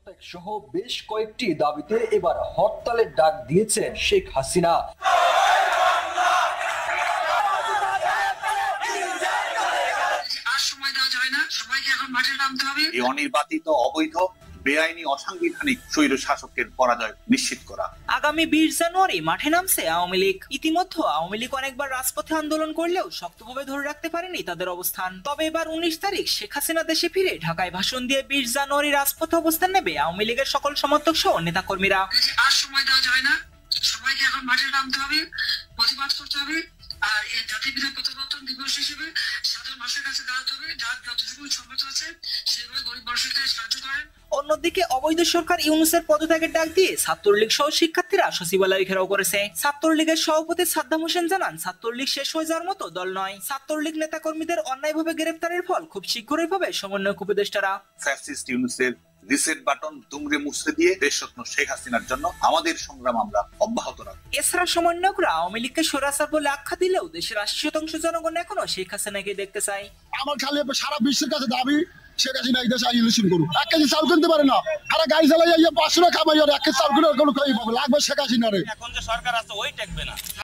পদত্যাগ সহ বেশ কয়েকটি দাবিতে এবার হরতালের ডাক দিয়েছেন শেখ হাসিনা। এই অনির্বাচিত অবৈধ বেআইনি অসাংবিধানিক স্বৈর শাসকের পরাজয় নিশ্চিত করা। আগামী 20 জানুয়ারি মাঠে নামছে আওয়ামী লীগ। ইতিমধ্যে আওয়ামী লীগ অনেকবার রাজপথে আন্দোলন করলেও শক্তভাবে ধরে রাখতে পারেনি তাদের অবস্থান। তবে এবার 19 তারিখ শেখ হাসিনা দেশে ফিরে ঢাকায় ভাষণ দিয়ে 20 জানুয়ারি রাজপথে অবস্থান নেবে আওয়ামী লীগের সকল সমর্থক সহ নেতাকর্মীরা। আর সময় দেওয়া যায় না, সবাইকে এখন মাঠে নামতে হবে, প্রতিবাদ করতে হবে। আর এই জাতিবিদ্যা প্রত্যাবর্তন দিবস হিসেবে সাধারণ মানুষের কাছে দাঁড়াতে হবে, যার যতটুকু সম্মত আছে সেভাবে গরিব মানুষের কাছে সাহায্য করেন। অন্যদিকে অবৈধ সরকার ইউনূসের পদত্যাগের ডাক দিয়ে ছাত্রলীগ সহ শিক্ষার্থীরা সচিবালয় ঘেরাও করেছে। ছাত্রলীগের সভাপতি সাদ্দাম হোসেন জানান, ছাত্রলীগ শেষ হয়ে যাওয়ার মতো দল নয়। ছাত্রলীগ নেতাকর্মীদের অন্যায়ভাবে গ্রেফতারের ফল খুব শীঘ্রই পাবে সমন্বয়ক উপদেষ্টারা। ফ্যাসিস্ট ইউনূসের রিসেট বাটন দুমড়ে মুছড়ে দিয়ে দেশরত্ন শেখ হাসিনার জন্য আমাদের সংগ্রাম আমরা অব্যাহত রাখব। এছাড়া সমন্বয়করা আওয়ামী লীগকে স্বৈরাচার বলে আখ্যা দিলেও দেশের 80% জনগণ এখনো শেখ হাসিনাকে দেখতে চায়। আমার খালি সারা বিশ্বের কাছে দাবি, শেখ হাসিনা এই দেশে ইলেকশন করুক। 1 কেজি চাল কিনতে পারে না, আর গাড়ি চালাই 500 টাকা কামাই, আর 1 কেজি চাল কিনে লাগবে শেখ হাসিনারে। এখন যে সরকার আছে ওই টেকবে না।